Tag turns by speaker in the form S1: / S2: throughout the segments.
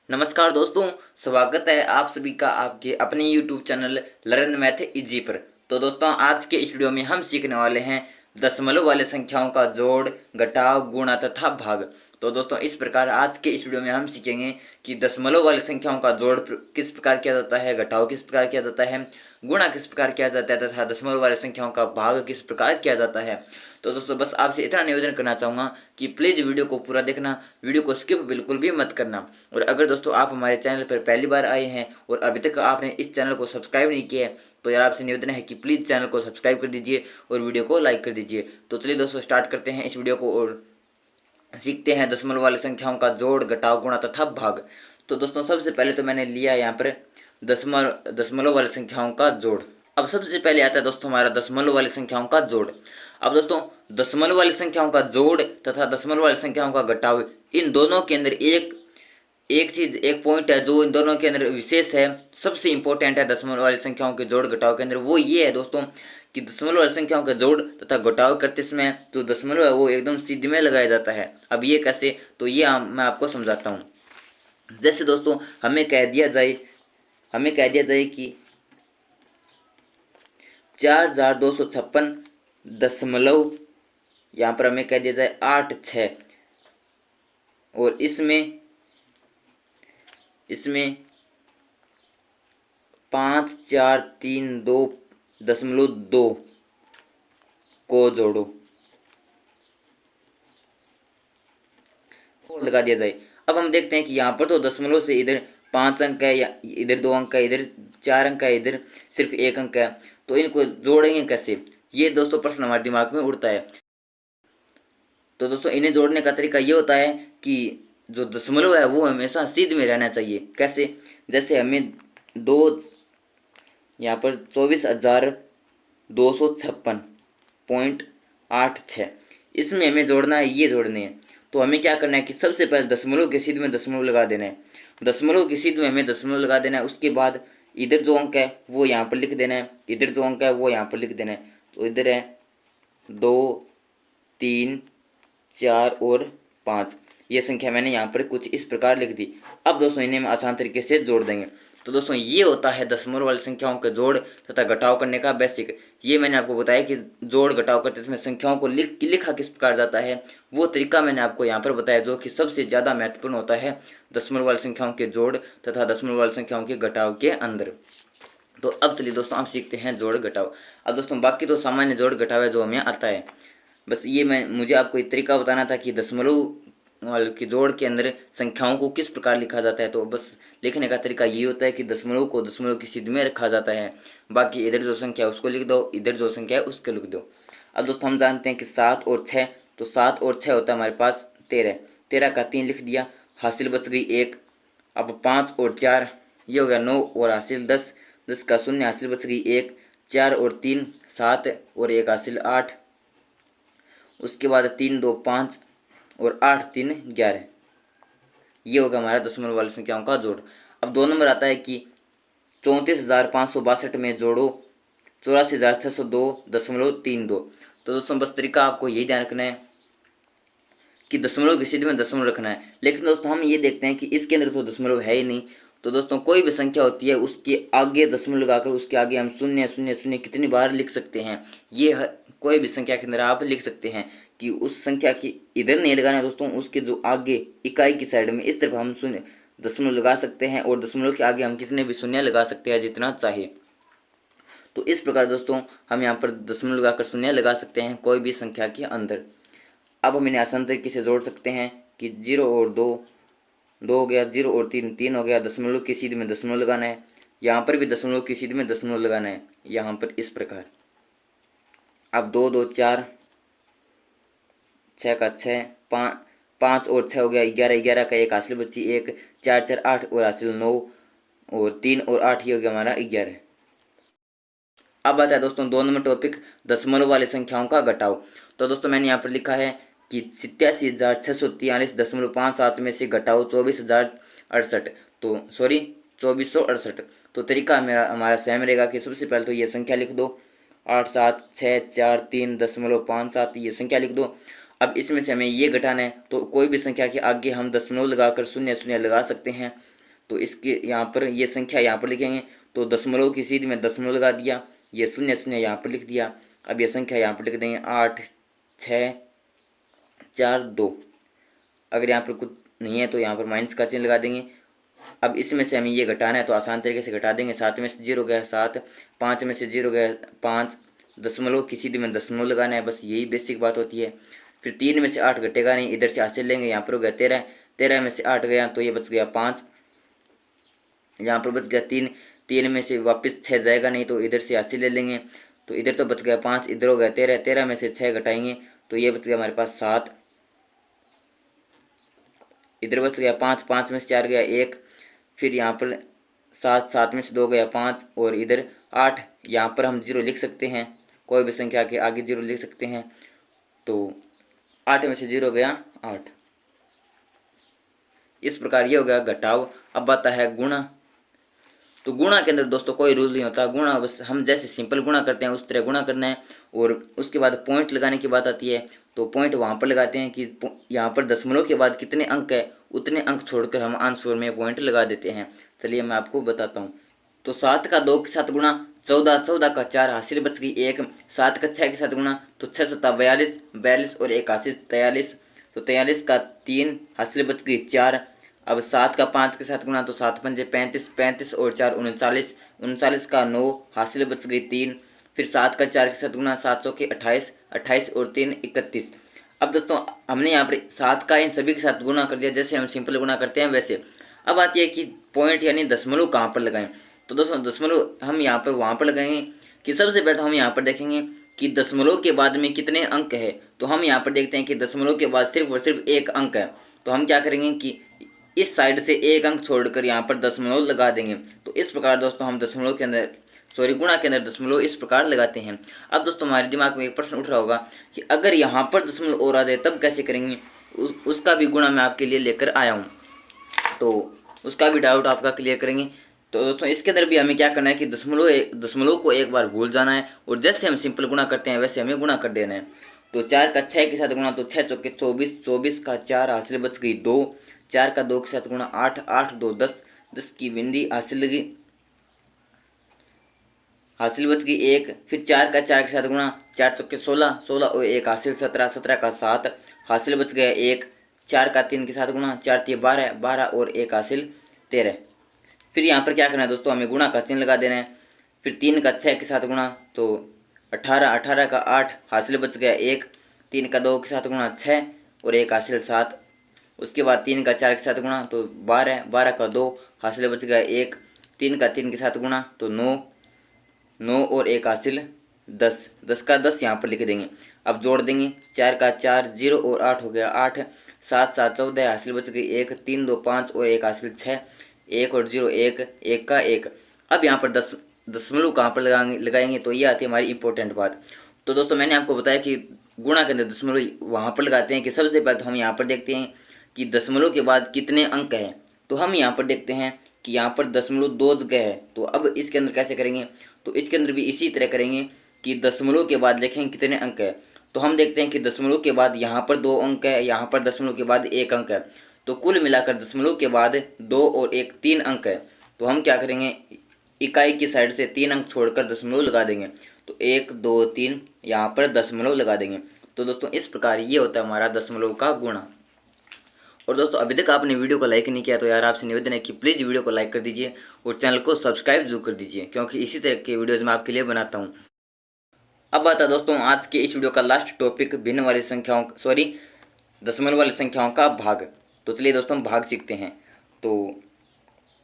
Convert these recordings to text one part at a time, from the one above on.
S1: नमस्कार दोस्तों, स्वागत है आप सभी का आपके अपने YouTube channel learn math easy पर। तो दोस्तों, आज के इस वीडियो में हम सीखने वाले हैं दशमलव वाले संख्याओं का जोड़, घटाव, गुणा तथा भाग। तो दोस्तों, इस प्रकार आज के इस वीडियो में हम सीखेंगे कि दशमलव वाले संख्याओं का जोड़ किस प्रकार किया जाता है, घटाव किस प्रकार किया जाता है, गुणा किस प्रकार किया जाता है तथा दशमलव वाले संख्याओं का भाग किस प्रकार किया जाता है। तो दोस्तों, बस आपसे इतना निवेदन करना चाहूँगा कि प्लीज़ वीडियो को पूरा देखना, वीडियो को स्किप बिल्कुल भी मत करना। और अगर दोस्तों आप हमारे चैनल पर पहली बार आए हैं और अभी तक आपने इस चैनल को सब्सक्राइब नहीं किया है, तो यार आपसे निवेदन है कि प्लीज़ चैनल को सब्सक्राइब कर दीजिए और वीडियो को लाइक कर दीजिए। तो चलिए दोस्तों, स्टार्ट करते हैं इस वीडियो को और सीखते हैं दशमलव वाली संख्याओं का जोड़, घटाव, गुणा तथा भाग। तो दोस्तों, सबसे पहले तो मैंने लिया यहाँ पर दशमलव वाली संख्याओं का जोड़। अब सबसे पहले आता है दोस्तों हमारा दशमलव वाली संख्याओं का जोड़। अब दोस्तों, दशमलव वाली संख्याओं का जोड़ तथा दशमलव वाली संख्याओं का घटाव, इन दोनों के अंदर एक एक चीज, एक पॉइंट है जो इन दोनों के अंदर विशेष है, सबसे इंपॉर्टेंट है दशमलव वाली संख्याओं के जोड़ घटाव के अंदर। वो ये है दोस्तों कि दशमलव वाली संख्याओं का जोड़ तथा घटाव करते समय जो दशमलव है वो एकदम सीधे में लगाया जाता है। अब ये कैसे, तो ये मैं आपको समझाता हूँ। जैसे दोस्तों हमें कह दिया जाए कि 4256 दशमलव, यहाँ पर हमें कह दिया जाए 86, और इसमें 5432.2 को जोड़ो और लगा दिया जाए। अब हम देखते हैं कि यहाँ पर तो दशमलव से इधर 5 अंक है, या इधर 2 अंक है, इधर 4 अंक है, इधर सिर्फ 1 अंक है। तो इनको जोड़ेंगे कैसे, ये दोस्तों प्रश्न हमारे दिमाग में उड़ता है। तो दोस्तों, इन्हें जोड़ने का तरीका ये होता है कि जो दशमलव है वो हमेशा सीध में रहना चाहिए। कैसे, जैसे हमें दो, यहाँ पर 24,256.86, इसमें हमें जोड़ना है, ये जोड़ने हैं। तो हमें क्या करना है कि सबसे पहले दशमलव की सीध में दशमलव लगा देना है, दशमलव की सीध में हमें दशमलव लगा देना है। उसके बाद इधर जो अंक है वो यहाँ पर लिख देना है, इधर जो अंक है वो यहाँ पर लिख देना है। तो इधर है 2, 3, 4 और 5, ये संख्या मैंने यहाँ पर कुछ इस प्रकार लिख दी। अब दोस्तों इन्हें हम आसान तरीके से जोड़ देंगे। तो दोस्तों, ये होता है दशमलव वाली संख्याओं के जोड़ तथा घटाव करने का बेसिक। ये मैंने आपको बताया कि जोड़ घटाव करते समय संख्याओं को लिखा किस प्रकार जाता है, वो तरीका मैंने आपको यहाँ पर बताया, जो कि सबसे ज़्यादा महत्वपूर्ण होता है दशमलव वाली संख्याओं के जोड़ तथा दशमलव वाली संख्याओं के घटाव के अंदर। तो अब चलिए दोस्तों, हम सीखते हैं जोड़ घटाव। अब दोस्तों, बाकी तो सामान्य जोड़ घटाव है जो हमें आता है, बस ये मुझे आपको एक तरीका बताना था कि दशमलव वाले के जोड़ के अंदर संख्याओं को किस प्रकार लिखा जाता है। तो बस लिखने का तरीका ये होता है कि दशमलव को दशमलव की सीध में रखा जाता है, बाकी इधर जो संख्या है उसको लिख दो, इधर जो संख्या है उसको लिख दो। अब दोस्तों, हम जानते हैं कि 7 और 6, तो 7 और 6 होता है हमारे पास 13, 13 का 3 लिख दिया, हासिल बच गई 1। अब 5 और 4, ये हो गया 9 और हासिल 10, 10 का 0, हासिल बच गई 1, 4 और 3 7 और 1 हासिल 8। उसके बाद 3, 2, 5 और 8, 3, 11, ये होगा हमारा दशमलव वाली संख्याओं का जोड़। अब 2 नंबर आता है कि 34,562 में जोड़ो 84,602.32। तो दोस्तों, बस तरीका आपको यही ध्यान रखना है कि दशमलव की सीध में दशमलव रखना है। लेकिन दोस्तों, हम ये देखते हैं कि इसके अंदर तो दशमलव है ही नहीं। तो दोस्तों, कोई भी संख्या होती है उसके आगे दशमलव लगाकर उसके आगे हम शून्य शून्य शून्य कितनी बार लिख सकते हैं। ये कोई भी संख्या के अंदर आप लिख सकते हैं कि उस संख्या की इधर नहीं लगाना है दोस्तों, उसके जो आगे इकाई की साइड में इस तरफ हम शून्य दशमलव लगा सकते हैं, और दशमलव के आगे हम कितने भी शून्य लगा सकते हैं जितना चाहे। तो इस प्रकार दोस्तों, हम यहाँ पर दशमलव लगाकर शून्य लगा सकते हैं कोई भी संख्या के अंदर। अब हम इन्हें आसान तरीके से जोड़ सकते हैं कि 0 और 2, 2 हो गया, 0 और 3, 3 हो गया, दशमलव की सीध में दशमलव लगाना है, यहाँ पर भी दशमलव की सीध में दशमलव लगाना है, यहाँ पर इस प्रकार। अब 2, 2, 4, 6 का 6, 5 और 6 हो गया 11, 11 का 1 हासिल बची 1, 4, 4, 8 और हासिल 9, और 3 और 8 ये हो गया हमारा 11। अब आता है दोस्तों 2 नंबर टॉपिक, दशमलव वाली संख्याओं का घटाव। तो दोस्तों, मैंने यहाँ पर लिखा है कि 87,643.57 में से घटाओ 24,068, तो सॉरी 2468। तो तरीका हमारा सेम रहेगा कि सबसे पहले तो ये संख्या लिख दो, 87,643.57, ये संख्या लिख दो। अब इसमें से हमें ये घटाना है, तो कोई भी संख्या के आगे हम दशमलव लगाकर शून्य शून्य लगा सकते हैं। तो इसके यहाँ पर ये संख्या यहाँ पर लिखेंगे, तो दशमलव की सीध में दशमलव लगा दिया, ये शून्य शून्य यहाँ पर लिख दिया। अब ये संख्या यहाँ पर लिख देंगे 8 6 4 2। अगर यहाँ पर कुछ नहीं है तो यहाँ पर माइनस का चिन्ह लगा देंगे। अब इसमें से हमें ये घटाना है तो आसान तरीके से घटा देंगे। 7 में से 0 गया 7, 5 में से 0 गया 5, दशमलव की सीध में दशमलव लगाना है, बस यही बेसिक बात होती है। फिर 3 में से 8 घटेगा नहीं, इधर से हासिल लेंगे, यहाँ पर हो गया 13, 13 में से 8 गया तो ये बच गया 5, यहाँ पर बच गया 3, 3 में से वापस 6 जाएगा नहीं तो इधर से हासिल ले लेंगे, तो इधर तो बच गया 5, इधर हो गया 13, 13 में से 6 घटाएंगे तो ये बच गया हमारे पास 7, इधर बच गया 5, 5 में से 4 गया 1, फिर यहाँ पर 7, 7 में से 2 गया 5 और इधर 8, यहाँ पर हम 0 लिख सकते हैं, कोई भी संख्या के आगे 0 लिख सकते हैं, तो 8 में से 0 गया 8। इस प्रकार ये हो गया घटाव। अब आता है गुणा। तो गुणा के अंदर दोस्तों कोई रूल नहीं होता, गुणा बस हम जैसे सिंपल गुणा करते हैं उस तरह गुणा करना है। और उसके बाद पॉइंट लगाने की बात आती है, तो पॉइंट वहाँ पर लगाते हैं कि यहाँ पर दशमलव के बाद कितने अंक है उतने अंक छोड़कर हम आंसर में पॉइंट लगा देते हैं। चलिए मैं आपको बताता हूँ। तो 7 का 2 के साथ गुणा 14, 14 का 4 हासिल बच गई 1, 7 का 6 के साथ गुणा तो 6 7 42, 42 और 1 हासिल 43, तो 43 का 3 हासिल बच गई 4। अब 7 का 5 के साथ गुणा तो 7 पंजे 35, 35 और 4 39, 39 का 9 हासिल बच गई 3। फिर 7 का 4 के साथ गुणा 700 के 28, 28 और 3 31। अब दोस्तों हमने यहाँ पर 7 का इन सभी के साथ गुणा कर दिया जैसे हम सिंपल गुणा करते हैं वैसे। अब आती है कि पॉइंट यानी दशमलव कहाँ पर लगाएं। तो दोस्तों दशमलव हम यहाँ पर वहाँ पर लगाएंगे कि सबसे पहले हम यहाँ पर देखेंगे कि दशमलव के बाद में कितने अंक है। तो हम यहाँ पर देखते हैं कि दशमलव के बाद सिर्फ और सिर्फ एक अंक है, तो हम क्या करेंगे कि इस साइड से एक अंक छोड़कर यहाँ पर दशमलव लगा देंगे। तो इस प्रकार दोस्तों हम दशमलव के अंदर गुणा के अंदर दशमलव इस प्रकार लगाते हैं। अब दोस्तों हमारे दिमाग में एक प्रश्न उठ रहा होगा कि अगर यहाँ पर दशमलव और आ जाए तब कैसे करेंगे, उसका भी गुणा मैं आपके लिए लेकर आया हूँ, तो उसका भी डाउट आपका क्लियर करेंगे। तो दोस्तों इसके अंदर भी हमें क्या करना है कि दशमलव को एक बार भूल जाना है और जैसे हम सिंपल गुणा करते हैं वैसे हमें गुणा कर देना है। तो 4 का 6 के साथ गुणा तो 6 चौके 24, 24 का 4 हासिल बच गई 2, 4 का 2 के साथ गुणा 8, 8 2 10, 10 की बिंदी हासिल लगी हासिल बच गई 1। फिर 4 का 4 के साथ गुणा 4 चौके 16, 16 और 1 हासिल 17, 17 का 7 हासिल बच गया 1। 4 का 3 के साथ गुणा 4 3 12, 12 और 1 हासिल 13। फिर यहाँ पर क्या करना है दोस्तों, हमें गुणा का चिन्ह लगा देना है। फिर 3 का 6 के साथ गुणा तो 18, 18 का 8 हासिल बच गया 1। 3 का 2 के साथ गुणा 6 और 1 हासिल 7। उसके बाद 3 का 4 के साथ गुणा तो 12, 12 का 2 हासिल बच गया 1। 3 का 3 के साथ गुणा तो 9, 9 और 1 हासिल 10, 10 का 10 यहाँ पर लिख देंगे। अब जोड़ देंगे 4 का 4 0 और 8 हो गया 8, 7 7 14 हासिल बच गई 1, 3 2 5 और 1 हासिल 6, 1 और 0 1, 1 का 1। अब यहाँ पर दशमलव कहाँ पर लगाएंगे तो ये आती है हमारी इंपॉर्टेंट बात। तो दोस्तों मैंने आपको बताया कि गुणा के अंदर दशमलव वहाँ पर लगाते हैं कि सबसे पहले तो हम यहाँ पर देखते हैं कि दशमलव के बाद कितने अंक हैं। तो हम यहाँ पर देखते हैं कि यहाँ पर दशमलव 2 जगह है, तो अब इसके अंदर कैसे करेंगे, तो इसके अंदर भी इसी तरह करेंगे कि दशमलव के बाद लिखेंगे कितने अंक है। तो हम देखते हैं कि दशमलव के बाद यहाँ पर 2 अंक है, यहाँ पर दशमलव के बाद 1 अंक है, तो कुल मिलाकर दशमलव के बाद 2 और 1 3 अंक है। तो हम क्या करेंगे, इकाई की साइड से 3 अंक छोड़कर दशमलव लगा देंगे, तो 1 2 3 यहाँ पर दशमलव लगा देंगे। तो दोस्तों इस प्रकार ये होता है हमारा दशमलव का गुणा। और दोस्तों अभी तक आपने वीडियो को लाइक नहीं किया तो यार आपसे निवेदन है कि प्लीज़ वीडियो को लाइक कर दीजिए और चैनल को सब्सक्राइब जरूर कर दीजिए, क्योंकि इसी तरह के वीडियोज़ मैं आपके लिए बनाता हूँ। अब आता है दोस्तों आज के इस वीडियो का लास्ट टॉपिक, भिन्न वाली संख्याओं दशमलव वाली संख्याओं का भाग। तो चलिए दोस्तों भाग सीखते हैं। तो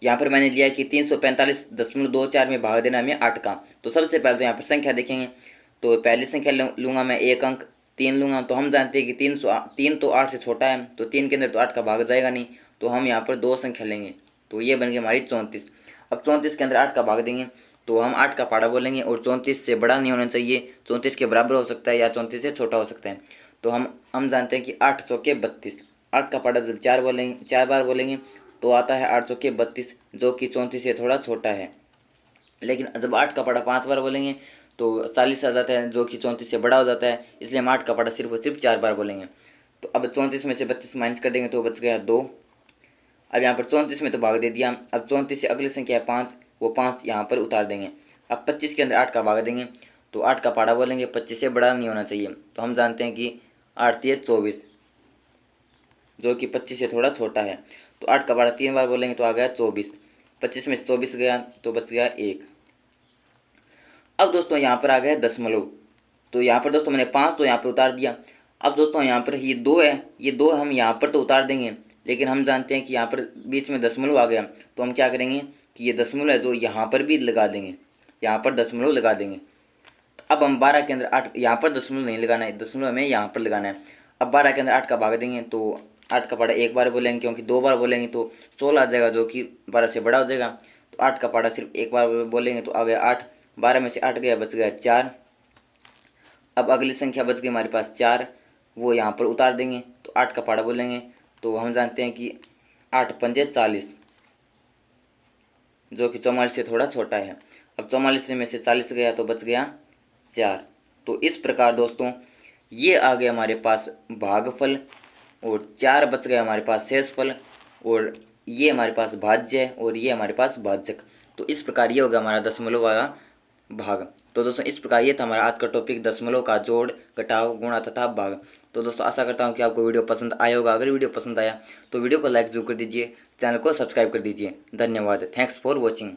S1: यहाँ पर मैंने लिया कि 345.24 में भाग देना हमें 8 का। तो सबसे पहले तो यहाँ पर संख्या देखेंगे, तो पहली संख्या लूँगा मैं 1 अंक 3 लूँगा। तो हम जानते हैं कि 3 तो 8 से छोटा है, तो 3 के अंदर तो 8 का भाग जाएगा नहीं, तो हम यहाँ पर 2 संख्या लेंगे, तो ये बन गई हमारी 34। अब 34 के अंदर 8 का भाग देंगे तो हम 8 का पाड़ा बोलेंगे और 34 से बड़ा नहीं होना चाहिए, 34 के बराबर हो सकता है या 34 से छोटा हो सकता है। तो हम जानते हैं कि 8 चौके 32, 8 का पाड़ा जब 4 बार बोलेंगे तो आता है 8 चौके 32, जो कि 34 से थोड़ा छोटा है। लेकिन जब 8 का पाड़ा 5 बार बोलेंगे तो 40 आ जाता है, जो कि 34 से बड़ा हो जाता है, इसलिए हम 8 का पाड़ा सिर्फ और सिर्फ 4 बार बोलेंगे। तो अब 34 में से 32 माइनस कर देंगे तो बच गया 2। अब यहाँ पर 34 में तो भाग दे दिया। अब 34 से अगली संख्या है 5, वो 5 यहाँ पर उतार देंगे। अब 25 के अंदर 8 का भाग देंगे तो 8 का पाड़ा बोलेंगे, 25 से बड़ा नहीं होना चाहिए। तो हम जानते हैं कि 8 3 24, जो कि 25 से थोड़ा छोटा है। तो 8 का पाड़ा 3 बार बोलेंगे तो आ गया 24। 25 में से 24 गया तो बच गया 1। अब दोस्तों यहाँ पर आ गया दशमलव। तो यहाँ पर दोस्तों मैंने 5 तो यहाँ पर उतार दिया। अब दोस्तों यहाँ पर ये 2 है, ये 2 हम यहाँ पर तो उतार देंगे, लेकिन हम जानते हैं कि यहाँ पर बीच में दशमलव आ गया। तो हम क्या करेंगे कि ये दशमलव है तो यहाँ पर भी लगा देंगे, यहाँ पर दशमलव लगा देंगे। अब हम 12 के अंदर 8, यहाँ पर दशमलव नहीं लगाना है, दशमलव हमें यहाँ पर लगाना है। अब 12 के अंदर 8 का भाग देंगे तो 8 का पाड़ा 1 बार बोलेंगे, क्योंकि 2 बार बोलेंगे तो 16 आ जाएगा, जो कि 12 से बड़ा हो जाएगा। तो 8 का पाड़ा सिर्फ 1 बार बोलेंगे तो आ गया 8। 12 में से 8 गया, बच गया 4। अब अगली संख्या बच गई हमारे पास 4, वो यहाँ पर उतार देंगे तो 8 का पाड़ा बोलेंगे। तो हम जानते हैं कि 8 पंजे 40, जो कि 44 से थोड़ा छोटा है। अब 44 में से 40 गया तो बच गया 4। तो इस प्रकार दोस्तों ये आ गया हमारे पास भागफल, और 4 बच गया हमारे पास शेषफल, और ये हमारे पास भाज्य है, और ये हमारे पास भाजक। तो इस प्रकार ये होगा हमारा दशमलव वाला भाग। तो दोस्तों इस प्रकार ये था हमारा आज का टॉपिक, दशमलव का जोड़, घटाव, गुणा तथा भाग। तो दोस्तों आशा करता हूँ कि आपको वीडियो पसंद आया होगा। अगर वीडियो पसंद आया तो वीडियो को लाइक जरूर कर दीजिए, चैनल को सब्सक्राइब कर दीजिए। धन्यवाद। Thanks for watching.